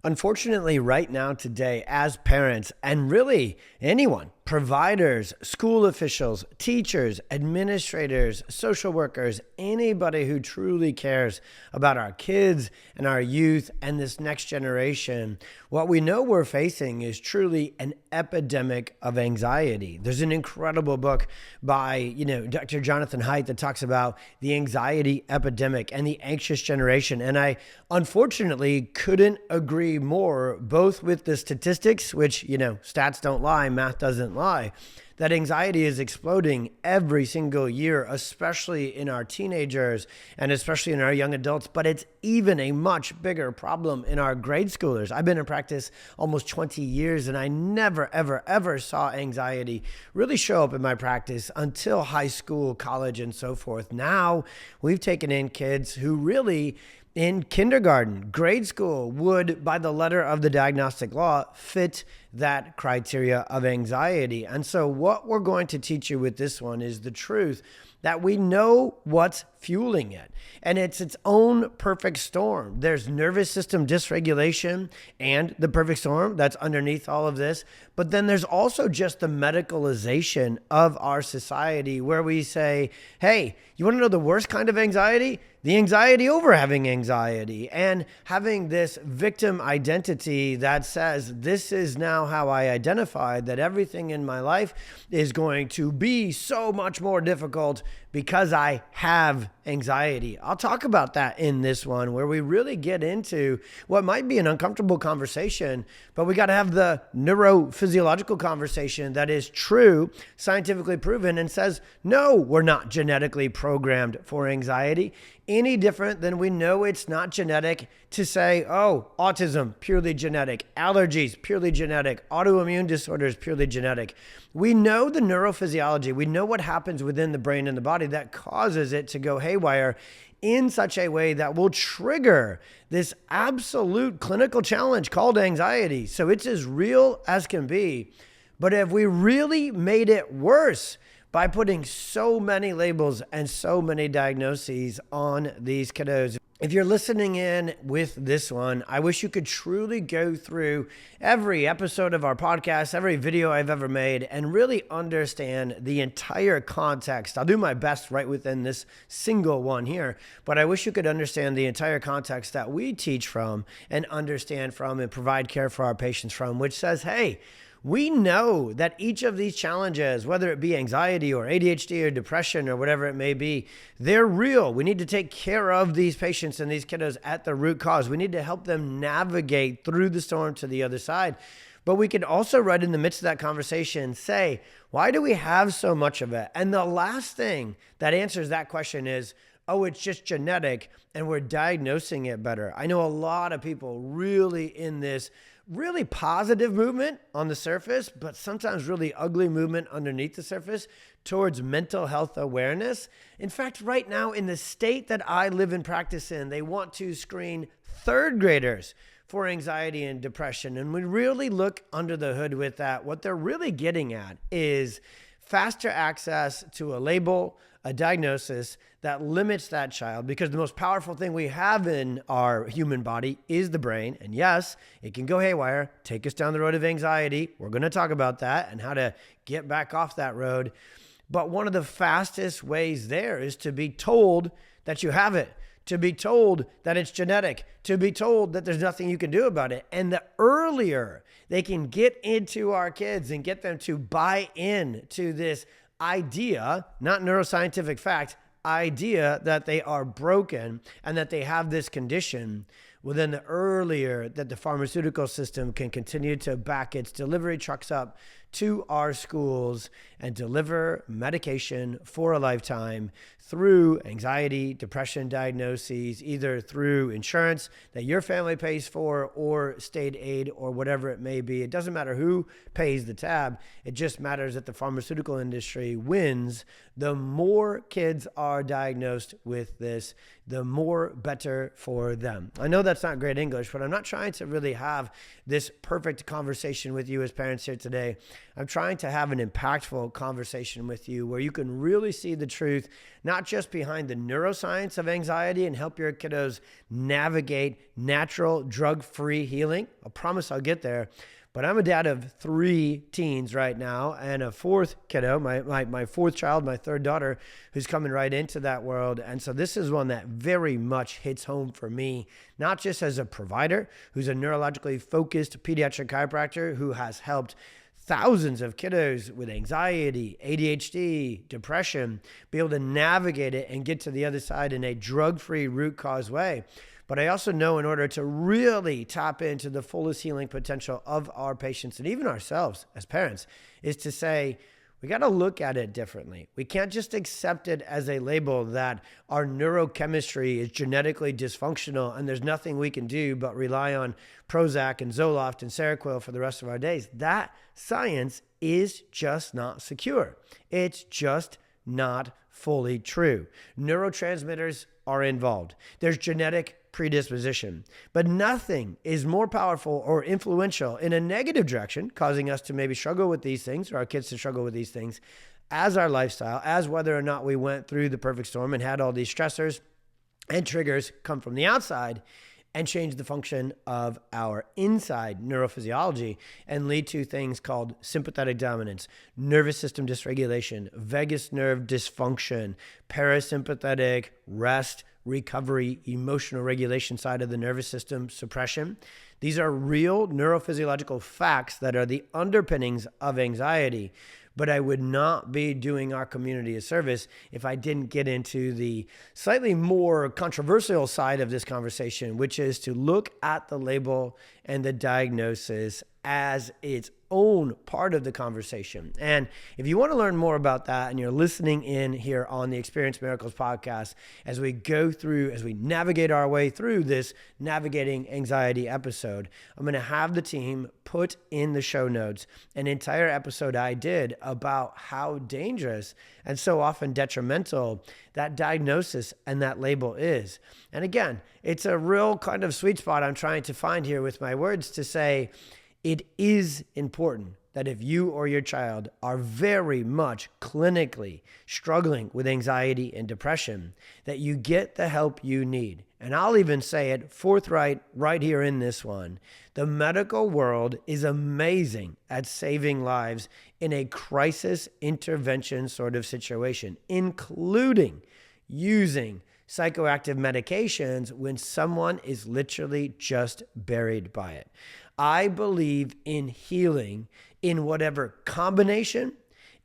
Unfortunately, right now, today, as parents, and really anyone, providers, school officials, teachers, administrators, social workers, anybody who truly cares about our kids and our youth and this next generation, what we know we're facing is truly an epidemic of anxiety. There's an incredible book by, Dr. Jonathan Haidt that talks about the anxiety epidemic and the anxious generation. And I unfortunately couldn't agree more, both with the statistics, which, stats don't lie, math doesn't lie, that anxiety is exploding every single year, especially in our teenagers and especially in our young adults. But it's even a much bigger problem in our grade schoolers. I've been in practice almost 20 years, and I never, ever, ever saw anxiety really show up in my practice until high school, college, and so forth. Now we've taken in kids who really in kindergarten, grade school would, by the letter of the diagnostic law, fit that criteria of anxiety. And so what we're going to teach you with this one is the truth that we know what's fueling it. And it's its own perfect storm. There's nervous system dysregulation and the perfect storm that's underneath all of this. But then there's also just the medicalization of our society where we say, hey, you want to know the worst kind of anxiety? The anxiety over having anxiety and having this victim identity that says, this is now how I identified that everything in my life is going to be so much more difficult because I have anxiety. I'll talk about that in this one where we really get into what might be an uncomfortable conversation, but we got to have the neurophysiological conversation that is true, scientifically proven, and says, no, we're not genetically programmed for anxiety. Any different than we know it's not genetic to say, oh, autism, purely genetic, allergies, purely genetic, autoimmune disorders, purely genetic. We know the neurophysiology. We know what happens within the brain and the body that causes it to go haywire in such a way that will trigger this absolute clinical challenge called anxiety. So it's as real as can be. But have we really made it worse by putting so many labels and so many diagnoses on these kiddos? If you're listening in with this one, I wish you could truly go through every episode of our podcast, every video I've ever made, and really understand the entire context. I'll do my best right within this single one here, but I wish you could understand the entire context that we teach from and understand from and provide care for our patients from, which says, hey, we know that each of these challenges, whether it be anxiety or ADHD or depression or whatever it may be, they're real. We need to take care of these patients and these kiddos at the root cause. We need to help them navigate through the storm to the other side. But we can also, right in the midst of that conversation, say, why do we have so much of it? And the last thing that answers that question is, oh, it's just genetic and we're diagnosing it better. I know a lot of people really in this really positive movement on the surface, but sometimes really ugly movement underneath the surface towards mental health awareness. In fact, right now in the state that I live and practice in, they want to screen third graders for anxiety and depression. And we really look under the hood with that. What they're really getting at is faster access to a label, a diagnosis that limits that child, because the most powerful thing we have in our human body is the brain. And yes, it can go haywire, take us down the road of anxiety. We're going to talk about that and how to get back off that road. But one of the fastest ways there is to be told that you have it, to be told that it's genetic, to be told that there's nothing you can do about it. And the earlier they can get into our kids and get them to buy in to this idea, not neuroscientific fact, idea that they are broken and that they have this condition, well, then the earlier that the pharmaceutical system can continue to back its delivery trucks up to our schools and deliver medication for a lifetime through anxiety, depression diagnoses, either through insurance that your family pays for or state aid or whatever it may be. It doesn't matter who pays the tab. It just matters that the pharmaceutical industry wins. The more kids are diagnosed with this, the more better for them. I know that's not great English, but I'm not trying to really have this perfect conversation with you as parents here today. I'm trying to have an impactful conversation with you where you can really see the truth, not just behind the neuroscience of anxiety and help your kiddos navigate natural drug-free healing. I promise I'll get there. But I'm a dad of 3 teens right now and a 4th kiddo, my 4th child, my 3rd daughter, who's coming right into that world. And so this is one that very much hits home for me, not just as a provider who's a neurologically focused pediatric chiropractor who has helped thousands of kiddos with anxiety, ADHD, depression, be able to navigate it and get to the other side in a drug-free root cause way. But I also know in order to really tap into the fullest healing potential of our patients and even ourselves as parents is to say, we got to look at it differently. We can't just accept it as a label that our neurochemistry is genetically dysfunctional and there's nothing we can do but rely on Prozac and Zoloft and Seroquel for the rest of our days. That science is just not secure. It's just not fully true. Neurotransmitters are involved. There's genetic predisposition, but nothing is more powerful or influential in a negative direction, causing us to maybe struggle with these things or our kids to struggle with these things as our lifestyle, as whether or not we went through the perfect storm and had all these stressors and triggers come from the outside and change the function of our inside neurophysiology and lead to things called sympathetic dominance, nervous system dysregulation, vagus nerve dysfunction, parasympathetic rest, recovery, emotional regulation side of the nervous system suppression. These are real neurophysiological facts that are the underpinnings of anxiety. But I would not be doing our community a service if I didn't get into the slightly more controversial side of this conversation, which is to look at the label and the diagnosis as its own part of the conversation. And if you want to learn more about that and you're listening in here on the Experience Miracles podcast, as we go through, as we navigate our way through this Navigating Anxiety episode, I'm going to have the team put in the show notes an entire episode I did about how dangerous and so often detrimental that diagnosis and that label is. And again, it's a real kind of sweet spot I'm trying to find here with my words to say, it is important that if you or your child are very much clinically struggling with anxiety and depression, that you get the help you need. And I'll even say it forthright right here in this one. The medical world is amazing at saving lives in a crisis intervention sort of situation, including using psychoactive medications when someone is literally just buried by it. I believe in healing in whatever combination,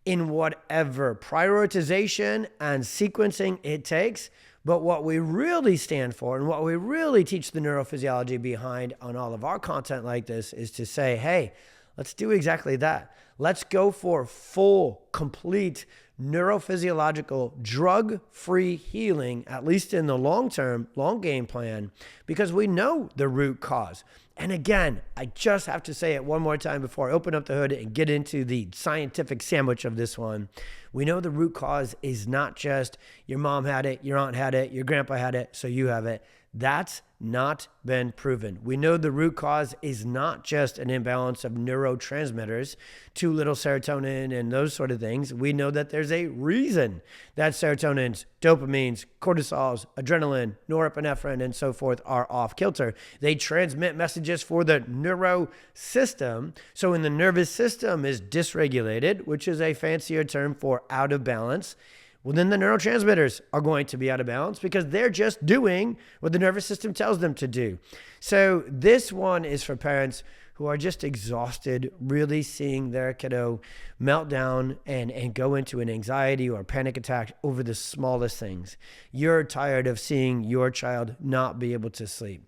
in whatever prioritization and sequencing it takes. But what we really stand for and what we really teach the neurophysiology behind on all of our content like this is to say, hey, let's do exactly that. Let's go for full, complete neurophysiological drug-free healing, at least in the long-term, long game plan, because we know the root cause. And again, I just have to say it one more time before I open up the hood and get into the scientific sandwich of this one. We know the root cause is not just your mom had it, your aunt had it, your grandpa had it, so you have it. That's not been proven. We know the root cause is not just an imbalance of neurotransmitters, too little serotonin and those sort of things. We know that there's a reason that serotonins, dopamines, cortisols, adrenaline, norepinephrine, and so forth are off kilter. They transmit messages for the neuro system. So when the nervous system is dysregulated, which is a fancier term for out of balance, well, then the neurotransmitters are going to be out of balance because they're just doing what the nervous system tells them to do. So this one is for parents who are just exhausted, really seeing their kiddo melt down and go into an anxiety or panic attack over the smallest things. You're tired of seeing your child not be able to sleep,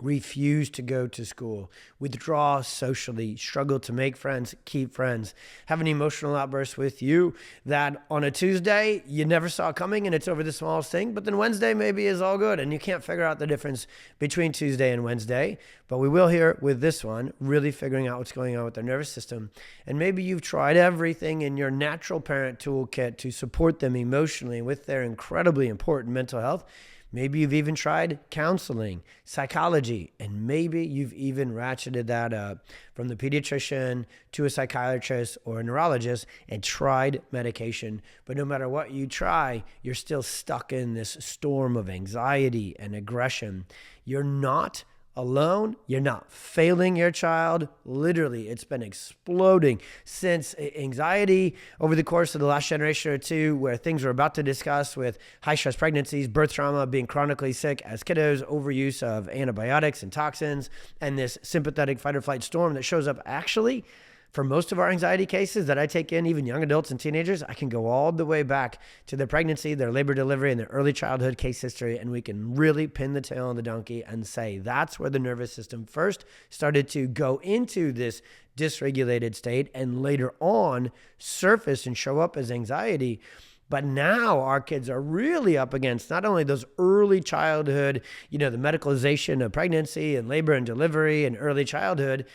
refuse to go to school, withdraw socially, struggle to make friends, keep friends, have an emotional outburst with you that on a Tuesday you never saw coming and it's over the smallest thing, but then Wednesday maybe is all good and you can't figure out the difference between Tuesday and Wednesday. But we will here with this one, really figuring out what's going on with their nervous system. And maybe you've tried everything in your natural parent toolkit to support them emotionally with their incredibly important mental health. Maybe you've even tried counseling, psychology, and maybe you've even ratcheted that up from the pediatrician to a psychiatrist or a neurologist and tried medication. But no matter what you try, you're still stuck in this storm of anxiety and aggression. You're not alone. You're not failing your child. Literally, it's been exploding since anxiety over the course of the last generation or two, where things we're about to discuss with high stress pregnancies, birth trauma, being chronically sick as kiddos, overuse of antibiotics and toxins, and this sympathetic fight or flight storm that shows up actually for most of our anxiety cases that I take in, even young adults and teenagers. I can go all the way back to their pregnancy, their labor delivery, and their early childhood case history, and we can really pin the tail on the donkey and say that's where the nervous system first started to go into this dysregulated state and later on surface and show up as anxiety. But now our kids are really up against not only those early childhood, the medicalization of pregnancy and labor and delivery and early childhood,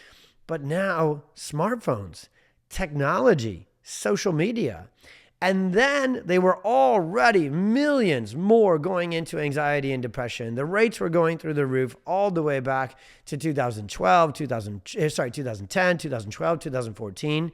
but now smartphones, technology, social media. And then they were already millions more going into anxiety and depression. The rates were going through the roof all the way back to 2010, 2012, 2014.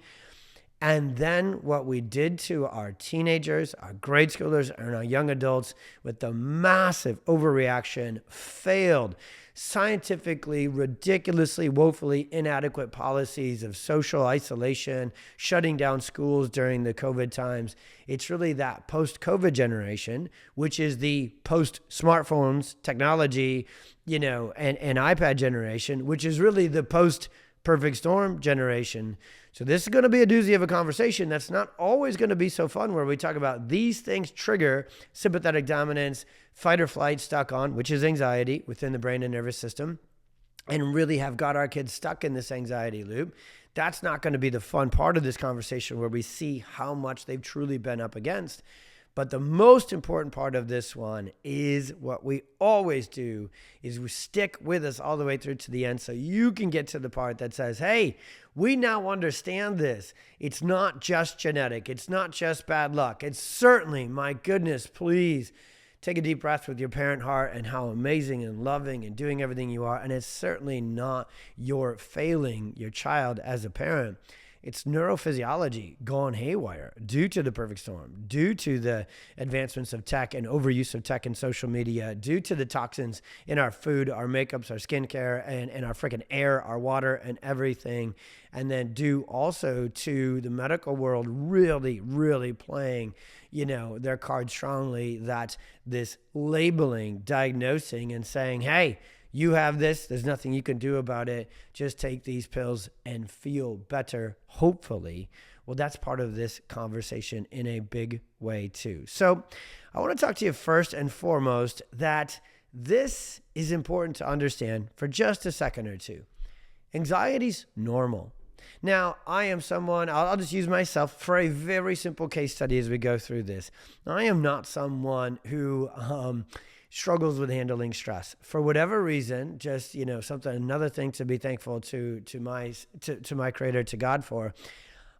And then what we did to our teenagers, our grade schoolers, and our young adults with the massive overreaction, failed, scientifically, ridiculously, woefully inadequate policies of social isolation, shutting down schools during the COVID times. It's really that post-COVID generation, which is the post-smartphones technology, and iPad generation, which is really the post-perfect storm generation. So this is going to be a doozy of a conversation that's not always going to be so fun, where we talk about these things trigger sympathetic dominance, fight or flight stuck on, which is anxiety within the brain and nervous system, and really have got our kids stuck in this anxiety loop. That's not going to be the fun part of this conversation, where we see how much they've truly been up against. But the most important part of this one is what we always do, is we stick with us all the way through to the end, so you can get to the part that says, hey, we now understand this. It's not just genetic. It's not just bad luck. It's certainly, my goodness, please take a deep breath with your parent heart and how amazing and loving and doing everything you are. And it's certainly not your failing your child as a parent. It's neurophysiology gone haywire due to the perfect storm, due to the advancements of tech and overuse of tech and social media, due to the toxins in our food, our makeups, our skincare, and our freaking air, our water, and everything. And then due also to the medical world really, really playing, their card strongly, that this labeling, diagnosing, and saying, hey, you have this. There's nothing you can do about it. Just take these pills and feel better, hopefully. Well, that's part of this conversation in a big way too. So I want to talk to you first and foremost that this is important to understand for just a second or two. Anxiety's normal. Now, I am someone, I'll just use myself for a very simple case study as we go through this. I am not someone who struggles with handling stress for whatever reason. Just another thing to be thankful to my creator, to God, for.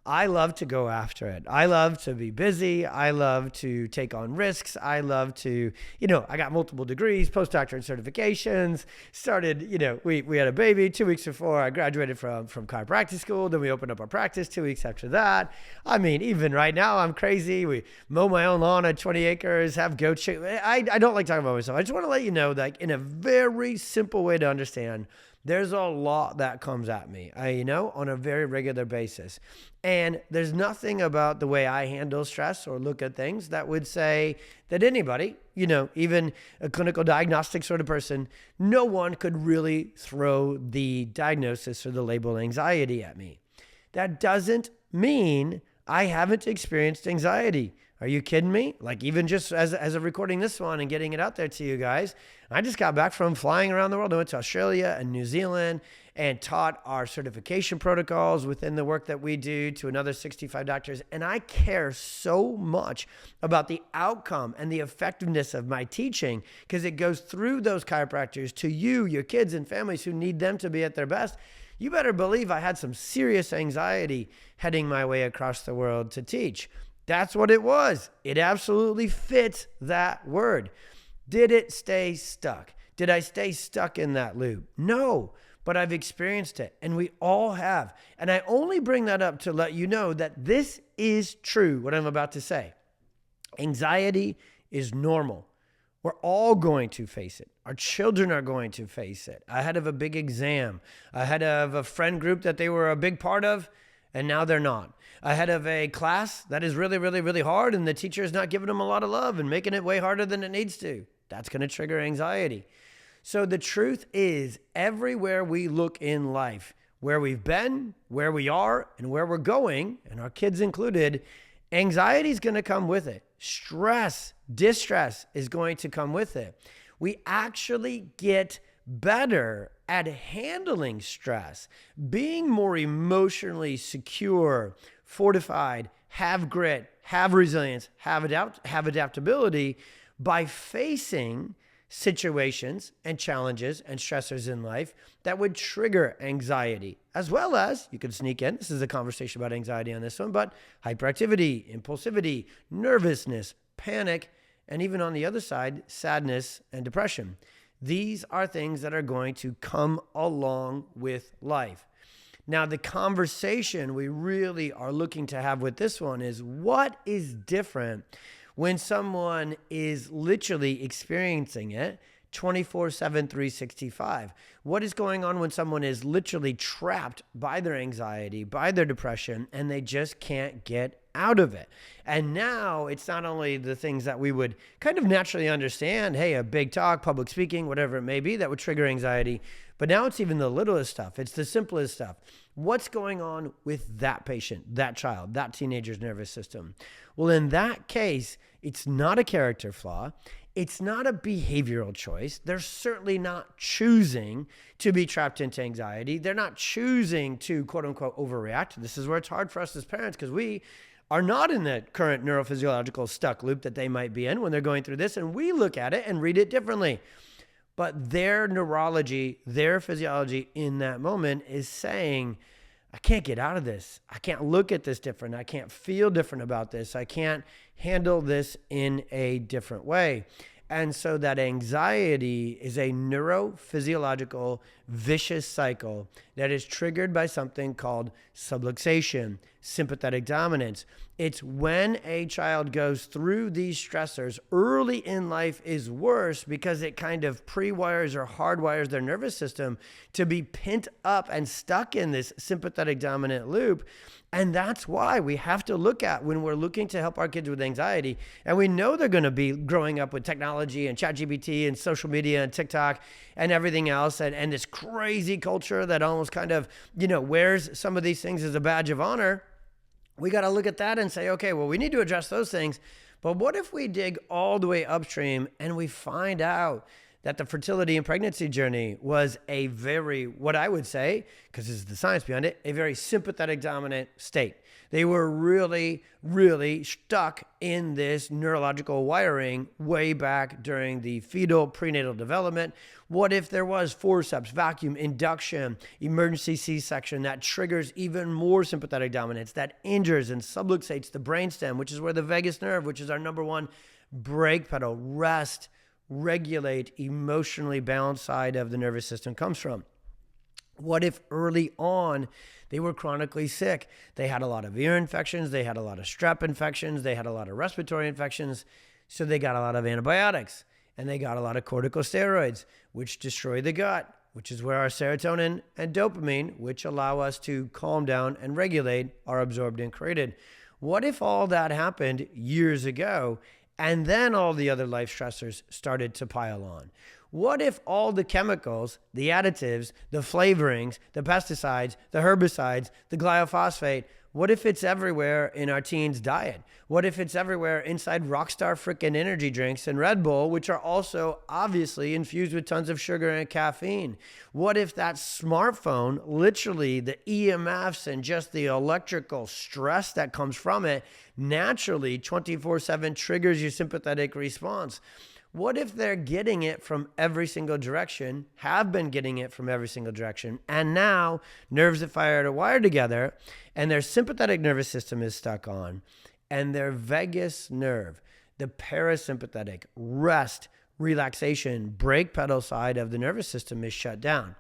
I love to go after it. I love to be busy. I love to take on risks. I love to, I got multiple degrees, postdoctorate certifications, started, we had a baby 2 weeks before I graduated from chiropractic school. Then we opened up our practice 2 weeks after that. I mean, even right now I'm crazy. We mow my own lawn at 20 acres, have goats. I don't like talking about myself. I just want to let you know that in a very simple way to understand, there's a lot that comes at me, on a very regular basis. And there's nothing about the way I handle stress or look at things that would say that anybody, even a clinical diagnostic sort of person, no one could really throw the diagnosis or the label anxiety at me. That doesn't mean I haven't experienced anxiety. Are you kidding me? Like, even just as of recording this one and getting it out there to you guys, I just got back from flying around the world. I went to Australia and New Zealand and taught our certification protocols within the work that we do to another 65 doctors. And I care so much about the outcome and the effectiveness of my teaching, because it goes through those chiropractors to you, your kids and families who need them to be at their best. You better believe I had some serious anxiety heading my way across the world to teach. That's what it was. It absolutely fits that word. Did it stay stuck? Did I stay stuck in that loop? No, but I've experienced it, and we all have. And I only bring that up to let you know that this is true, what I'm about to say. Anxiety is normal. We're all going to face it. Our children are going to face it. Ahead of a big exam, ahead of a friend group that they were a big part of, and now they're not. Ahead of a class that is really, really, really hard, and the teacher is not giving them a lot of love and making it way harder than it needs to. That's going to trigger anxiety. So the truth is, everywhere we look in life, where we've been, where we are, and where we're going, and our kids included, anxiety is going to come with it. Stress, distress is going to come with it. We actually get better at handling stress, being more emotionally secure, fortified, have grit, have resilience, have adaptability by facing situations and challenges and stressors in life that would trigger anxiety, as well as, you could sneak in, this is a conversation about anxiety on this one, but hyperactivity, impulsivity, nervousness, panic, and even on the other side, sadness and depression. These are things that are going to come along with life. Now, the conversation we really are looking to have with this one is, what is different when someone is literally experiencing it 24/7, 365? What is going on when someone is literally trapped by their anxiety, by their depression, and they just can't get out of it? And now it's not only the things that we would kind of naturally understand, hey, a big talk, public speaking, whatever it may be, that would trigger anxiety, but now it's even the littlest stuff. It's the simplest stuff. What's going on with that patient, that child, that teenager's nervous system? Well, in that case, it's not a character flaw. It's not a behavioral choice. They're certainly not choosing to be trapped into anxiety. They're not choosing to, quote unquote, overreact. This is where it's hard for us as parents, because we are not in the current neurophysiological stuck loop that they might be in when they're going through this, and we look at it and read it differently. But their neurology, their physiology in that moment is saying, I can't get out of this. I can't look at this different. I can't feel different about this. I can't handle this in a different way. And so that anxiety is a neurophysiological vicious cycle that is triggered by something called subluxation, sympathetic dominance. It's when a child goes through these stressors early in life is worse because it kind of pre-wires or hardwires their nervous system to be pent up and stuck in this sympathetic dominant loop. And that's why we have to look at when we're looking to help our kids with anxiety, and we know they're going to be growing up with technology and ChatGPT and social media and TikTok and everything else, and this crazy culture that almost kind of, wears some of these things as a badge of honor. We got to look at that and say, okay, well, we need to address those things. But what if we dig all the way upstream and we find out that the fertility and pregnancy journey was a very, what I would say, because this is the science behind it, a very sympathetic dominant state. They were really, really stuck in this neurological wiring way back during the fetal prenatal development. What if there was forceps, vacuum, induction, emergency C-section that triggers even more sympathetic dominance, that injures and subluxates the brainstem, which is where the vagus nerve, which is our number one brake pedal, rest, regulate, emotionally balanced side of the nervous system comes from? What if early on they were chronically sick? They had a lot of ear infections, they had a lot of strep infections, they had a lot of respiratory infections, so they got a lot of antibiotics and they got a lot of corticosteroids, which destroy the gut, which is where our serotonin and dopamine, which allow us to calm down and regulate, are absorbed and created. What if all that happened years ago and then all the other life stressors started to pile on? What if all the chemicals, the additives, the flavorings, the pesticides, the herbicides, the glyphosate, what if it's everywhere in our teens' diet? What if it's everywhere inside Rockstar frickin' energy drinks and Red Bull, which are also obviously infused with tons of sugar and caffeine? What if that smartphone, literally the EMFs and just the electrical stress that comes from it, naturally 24/7 triggers your sympathetic response? What if they're getting it from every single direction, have been getting it from every single direction, and now nerves that fire are wired together, and their sympathetic nervous system is stuck on, and their vagus nerve, the parasympathetic, rest, relaxation, brake pedal side of the nervous system is shut down.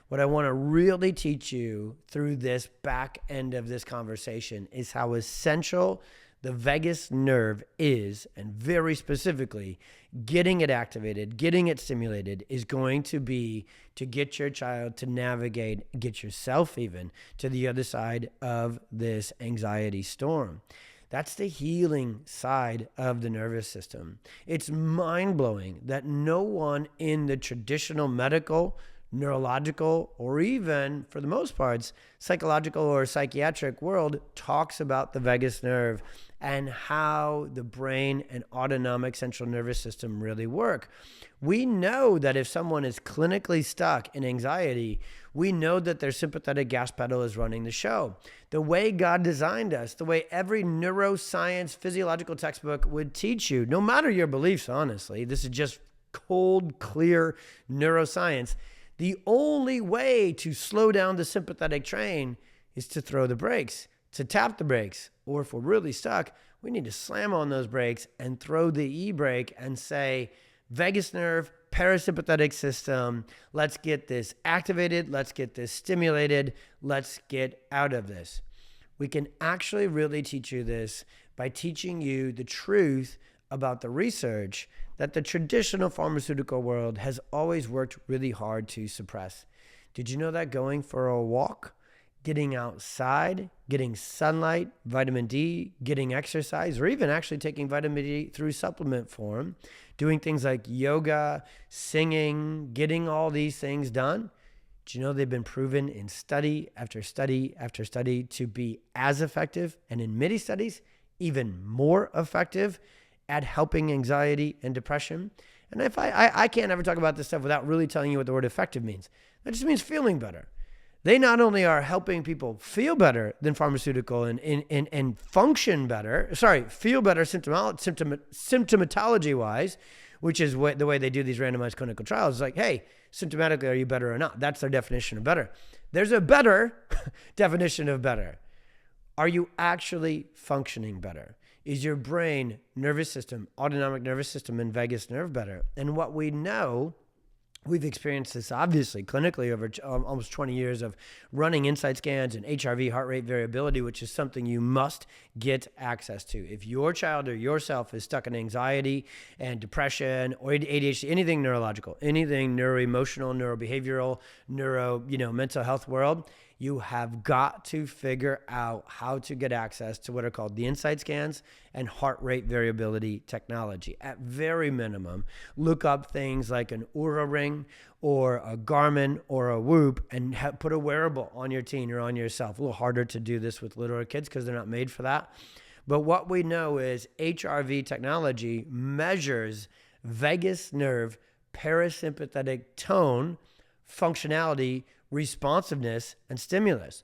What I want to really teach you through this back end of this conversation is how essential the vagus nerve is, and very specifically, getting it activated, getting it stimulated is going to be to get your child to navigate, get yourself even, to the other side of this anxiety storm. That's the healing side of the nervous system. It's mind-blowing that no one in the traditional medical, neurological, or even, for the most parts, psychological or psychiatric world talks about the vagus nerve and how the brain and autonomic central nervous system really work. We know that if someone is clinically stuck in anxiety, we know that their sympathetic gas pedal is running the show. The way God designed us, the way every neuroscience physiological textbook would teach you, no matter your beliefs, honestly, this is just cold, clear neuroscience. The only way to slow down the sympathetic train is to throw the brakes, to tap the brakes. Or if we're really stuck, we need to slam on those brakes and throw the e-brake and say, vagus nerve, parasympathetic system, let's get this activated, let's get this stimulated, let's get out of this. We can actually really teach you this by teaching you the truth about the research that the traditional pharmaceutical world has always worked really hard to suppress. Did you know that going for a walk, getting outside, getting sunlight, vitamin D, getting exercise, or even actually taking vitamin D through supplement form, doing things like yoga, singing, getting all these things done? Do you know they've been proven in study after study after study to be as effective, and in many studies, even more effective at helping anxiety and depression? And if I can't ever talk about this stuff without really telling you what the word effective means. That just means feeling better. They not only are helping people feel better than pharmaceutical and function better, feel better symptomatology-wise, which is the way they do these randomized clinical trials. It's like, hey, symptomatically, are you better or not? That's their definition of better. There's a better definition of better. Are you actually functioning better? Is your brain, nervous system, autonomic nervous system, and vagus nerve better? And what we know, we've experienced this obviously clinically over almost 20 years of running insight scans and HRV, heart rate variability, which is something you must get access to. If your child or yourself is stuck in anxiety and depression or ADHD, anything neurological, anything neuroemotional, neurobehavioral, mental health world, you have got to figure out how to get access to what are called the insight scans and heart rate variability technology. At very minimum, look up things like an Oura Ring or a Garmin or a Whoop and put a wearable on your teen or on yourself. A little harder to do this with littler kids because they're not made for that. But what we know is HRV technology measures vagus nerve parasympathetic tone, functionality, responsiveness, and stimulus.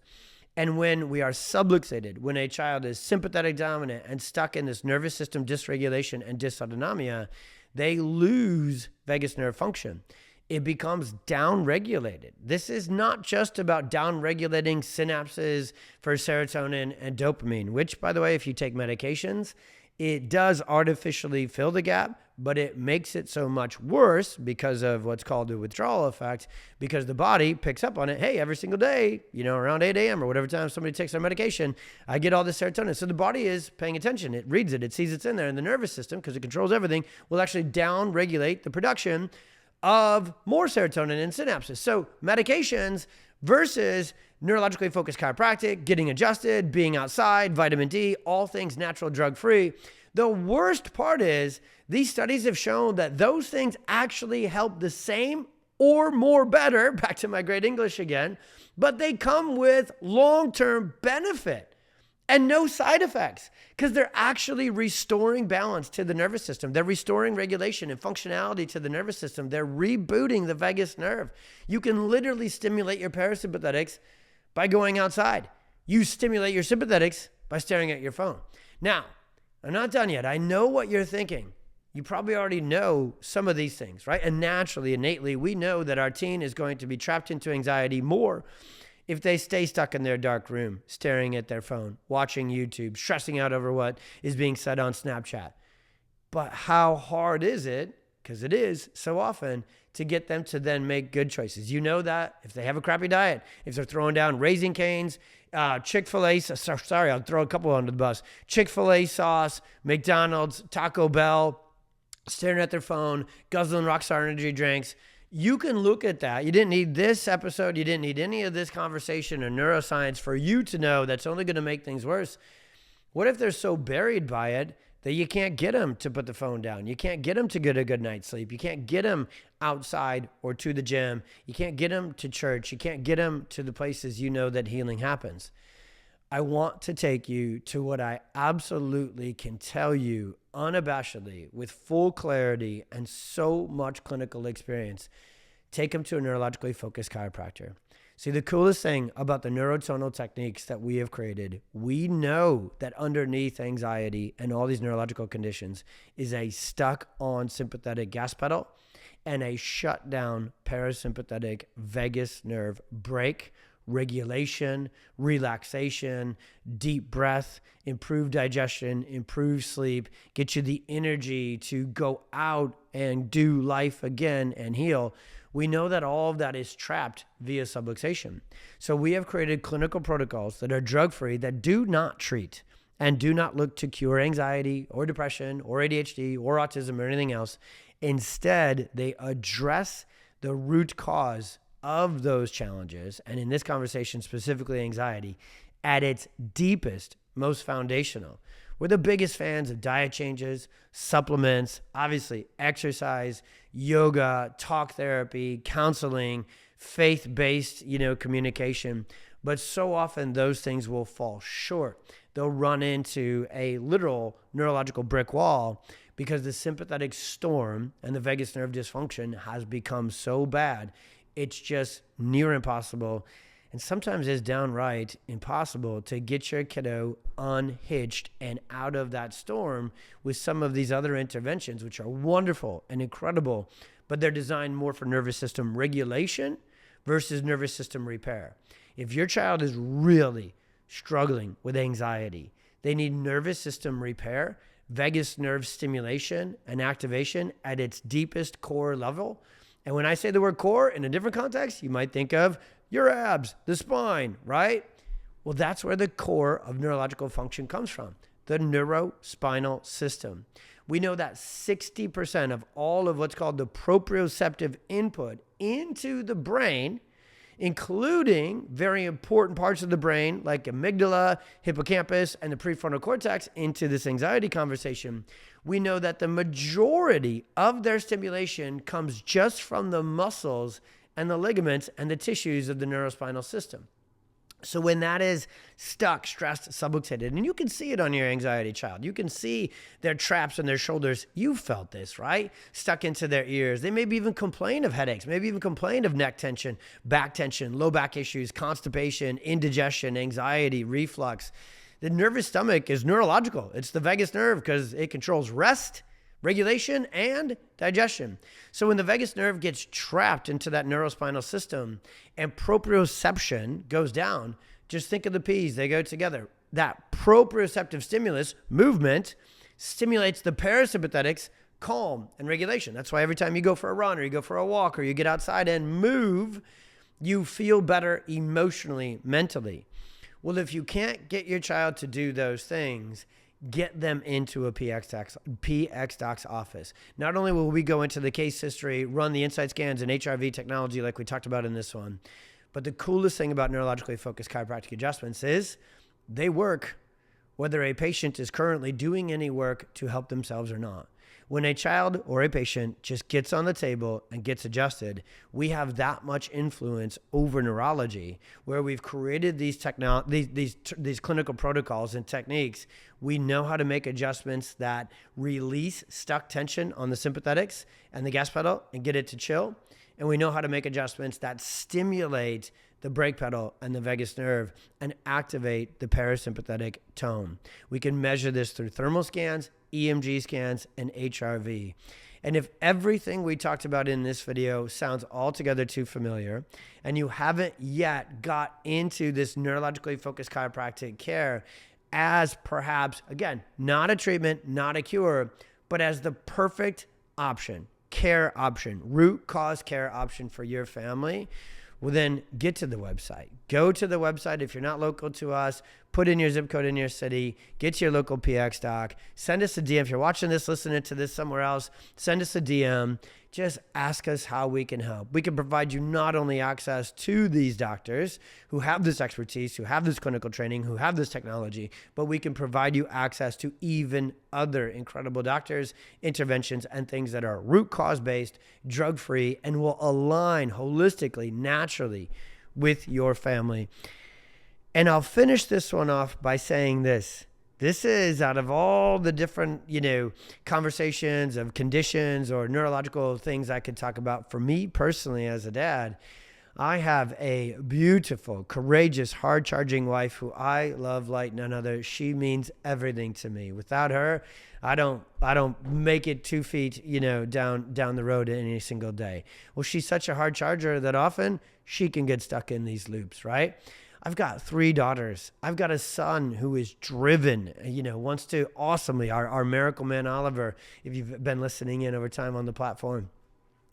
And when we are subluxated, when a child is sympathetic dominant and stuck in this nervous system dysregulation and dysautonomia, they lose vagus nerve function. It becomes downregulated. This is not just about downregulating synapses for serotonin and dopamine, which, by the way, if you take medications, it does artificially fill the gap, but it makes it so much worse because of what's called the withdrawal effect, because the body picks up on it. Hey, every single day, around 8 a.m. or whatever time somebody takes their medication, I get all this serotonin. So the body is paying attention. It reads it. It sees it's in there. And the nervous system, because it controls everything, will actually down-regulate the production of more serotonin in synapses. So medications versus neurologically focused chiropractic, getting adjusted, being outside, vitamin D, all things natural, drug-free. The worst part is these studies have shown that those things actually help the same or more better, back to my great English again, but they come with long-term benefit and no side effects because they're actually restoring balance to the nervous system. They're restoring regulation and functionality to the nervous system. They're rebooting the vagus nerve. You can literally stimulate your parasympathetics by going outside. You stimulate your sympathetics by staring at your phone. Now, I'm not done yet. I know what you're thinking. You probably already know some of these things, right? And naturally, innately, we know that our teen is going to be trapped into anxiety more if they stay stuck in their dark room, staring at their phone, watching YouTube, stressing out over what is being said on Snapchat. But how hard is it because it is so often, to get them to then make good choices. You know that if they have a crappy diet, if they're throwing down Raising Cane's, Chick-fil-A, sorry, I'll throw a couple under the bus, Chick-fil-A sauce, McDonald's, Taco Bell, staring at their phone, guzzling Rockstar energy drinks. You can look at that. You didn't need this episode. You didn't need any of this conversation or neuroscience for you to know that's only going to make things worse. What if they're so buried by it that you can't get them to put the phone down? You can't get them to get a good night's sleep. You can't get them outside or to the gym. You can't get them to church. You can't get them to the places you know that healing happens. I want to take you to what I absolutely can tell you unabashedly with full clarity and so much clinical experience. Take them to a neurologically focused chiropractor. See, the coolest thing about the neurotonal techniques that we have created, we know that underneath anxiety and all these neurological conditions is a stuck on sympathetic gas pedal and a shut down parasympathetic vagus nerve brake, regulation, relaxation, deep breath, improved digestion, improved sleep, get you the energy to go out and do life again and heal. We know that all of that is trapped via subluxation. So we have created clinical protocols that are drug-free, that do not treat and do not look to cure anxiety or depression or ADHD or autism or anything else. Instead, they address the root cause of those challenges, and in this conversation, specifically anxiety, at its deepest, most foundational. We're the biggest fans of diet changes, supplements, obviously exercise, yoga, talk therapy, counseling, faith-based, communication. But so often those things will fall short. They'll run into a literal neurological brick wall because the sympathetic storm and the vagus nerve dysfunction has become so bad, it's just near impossible, and sometimes it's downright impossible to get your kiddo unhitched and out of that storm with some of these other interventions, which are wonderful and incredible, but they're designed more for nervous system regulation versus nervous system repair. If your child is really struggling with anxiety, they need nervous system repair, vagus nerve stimulation and activation at its deepest core level. And when I say the word core in a different context, you might think of your abs, the spine, right? Well, that's where the core of neurological function comes from, the neurospinal system. We know that 60% of all of what's called the proprioceptive input into the brain, including very important parts of the brain like amygdala, hippocampus, and the prefrontal cortex into this anxiety conversation, we know that the majority of their stimulation comes just from the muscles and the ligaments and the tissues of the neurospinal system. So when that is stuck, stressed, subluxated, and you can see it on your anxiety child, you can see their traps in their shoulders. You felt this, right? Stuck into their ears. They maybe even complain of headaches, maybe even complain of neck tension, back tension, low back issues, constipation, indigestion, anxiety, reflux. The nervous stomach is neurological. It's the vagus nerve because it controls rest, regulation, and digestion. So when the vagus nerve gets trapped into that neurospinal system and proprioception goes down, just think of the P's, they go together. That proprioceptive stimulus, movement, stimulates the parasympathetics, calm and regulation. That's why every time you go for a run or you go for a walk or you get outside and move, you feel better emotionally, mentally. Well, if you can't get your child to do those things, get them into a pxdocs office. Not only will we go into the case history, run the insight scans and HRV technology like we talked about in this one, but the coolest thing about neurologically focused chiropractic adjustments is they work whether a patient is currently doing any work to help themselves or not. When a child or a patient just gets on the table and gets adjusted, we have that much influence over neurology where we've created these clinical protocols and techniques. We know how to make adjustments that release stuck tension on the sympathetics and the gas pedal and get it to chill. And we know how to make adjustments that stimulate the brake pedal and the vagus nerve and activate the parasympathetic tone. We can measure this through thermal scans, EMG scans, and HRV. And if everything we talked about in this video sounds altogether too familiar, and you haven't yet got into this neurologically focused chiropractic care as perhaps, again, not a treatment, not a cure, but as the perfect option care option, root cause care option for your family, well, then get to the website. Go to the website. If you're not local to us, put in your zip code in your city, get to your local pxdoc, send us a DM. If you're watching this, listening to this somewhere else, send us a DM. Just ask us how we can help. We can provide you not only access to these doctors who have this expertise, who have this clinical training, who have this technology, but we can provide you access to even other incredible doctors, interventions, and things that are root cause based, drug free, and will align holistically, naturally with your family. And I'll finish this one off by saying this. This is out of all the different, conversations of conditions or neurological things I could talk about. For me personally, as a dad, I have a beautiful, courageous, hard-charging wife who I love like none other. She means everything to me. Without her, I don't make it 2 feet, down the road any single day. Well, she's such a hard charger that often she can get stuck in these loops, right? I've got 3 daughters. I've got a son who is driven, wants to awesomely, our miracle man, Oliver, if you've been listening in over time on the platform,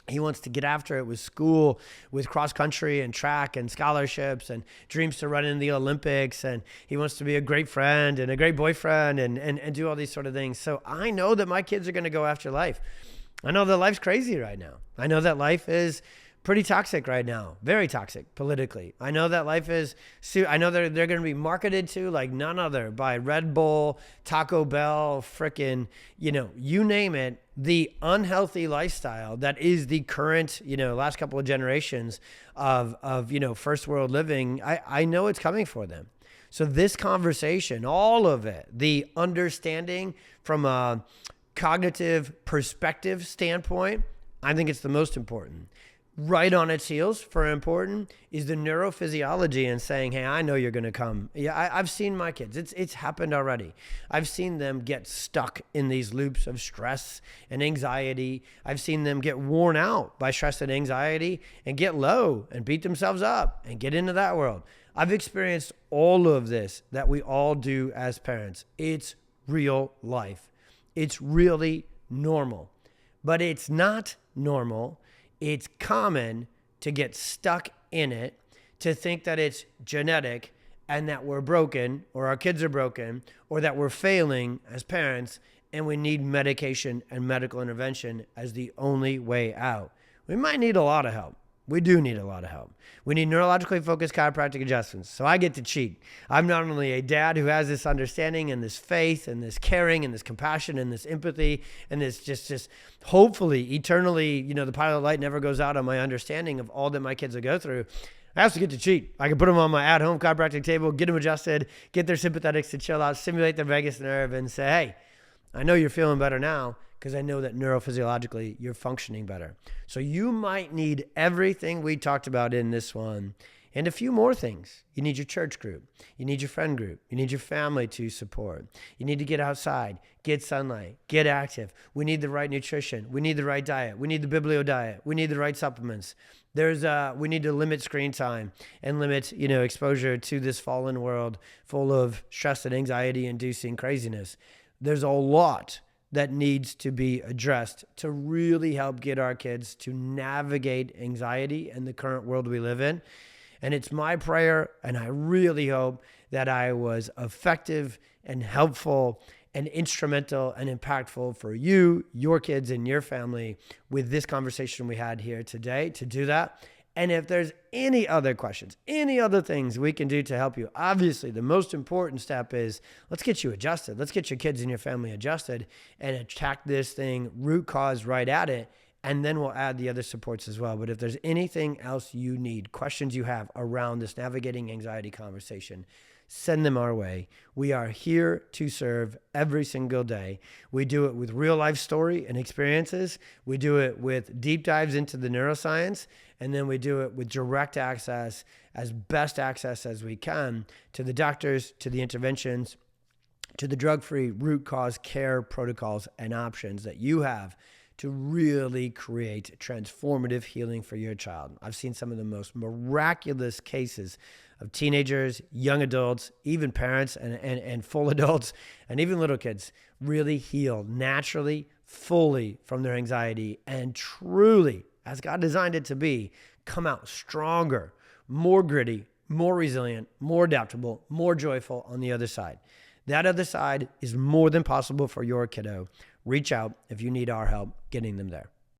he wants to get after it with school, with cross country and track and scholarships and dreams to run in the Olympics. And he wants to be a great friend and a great boyfriend and do all these sort of things. So I know that my kids are going to go after life. I know that life's crazy right now. I know that life is pretty toxic right now, very toxic politically. I know that life is, I know they're going to be marketed to like none other by Red Bull, Taco Bell, frickin', you name it, the unhealthy lifestyle that is the current, last couple of generations of first world living. I know it's coming for them. So this conversation, all of it, the understanding from a cognitive perspective standpoint, I think it's the most important. Right on its heels for important is the neurophysiology and saying, hey, I know you're going to come. Yeah, I've seen my kids. It's happened already. I've seen them get stuck in these loops of stress and anxiety. I've seen them get worn out by stress and anxiety and get low and beat themselves up and get into that world. I've experienced all of this that we all do as parents. It's real life. It's really normal, but it's not normal. It's common to get stuck in it, to think that it's genetic and that we're broken or our kids are broken or that we're failing as parents and we need medication and medical intervention as the only way out. We might need a lot of help. We do need a lot of help. We need neurologically-focused chiropractic adjustments. So I get to cheat. I'm not only a dad who has this understanding and this faith and this caring and this compassion and this empathy and this just hopefully eternally, the pilot light never goes out on my understanding of all that my kids will go through. I also get to cheat. I can put them on my at-home chiropractic table, get them adjusted, get their sympathetics to chill out, stimulate their vagus nerve and say, hey, I know you're feeling better now, because I know that neurophysiologically you're functioning better. So you might need everything we talked about in this one and a few more things. You need your church group. You need your friend group. You need your family to support. You need to get outside, get sunlight, get active. We need the right nutrition. We need the right diet. We need the biblio diet. We need the right supplements. We need to limit screen time and limit, exposure to this fallen world full of stress and anxiety inducing craziness. There's a lot that needs to be addressed to really help get our kids to navigate anxiety and the current world we live in. And it's my prayer, and I really hope that I was effective and helpful and instrumental and impactful for you, your kids, and your family with this conversation we had here today to do that. And if there's any other questions, any other things we can do to help you, obviously the most important step is let's get you adjusted. Let's get your kids and your family adjusted and attack this thing root cause right at it. And then we'll add the other supports as well. But if there's anything else you need, questions you have around this navigating anxiety conversation, send them our way. We are here to serve every single day. We do it with real life story and experiences. We do it with deep dives into the neuroscience. And then we do it with direct access, as best access as we can, to the doctors, to the interventions, to the drug-free root cause care protocols and options that you have to really create transformative healing for your child. I've seen some of the most miraculous cases of teenagers, young adults, even parents and full adults, and even little kids really heal naturally fully from their anxiety and truly, as God designed it to be, come out stronger, more gritty, more resilient, more adaptable, more joyful on the other side. That other side is more than possible for your kiddo. Reach out if you need our help getting them there.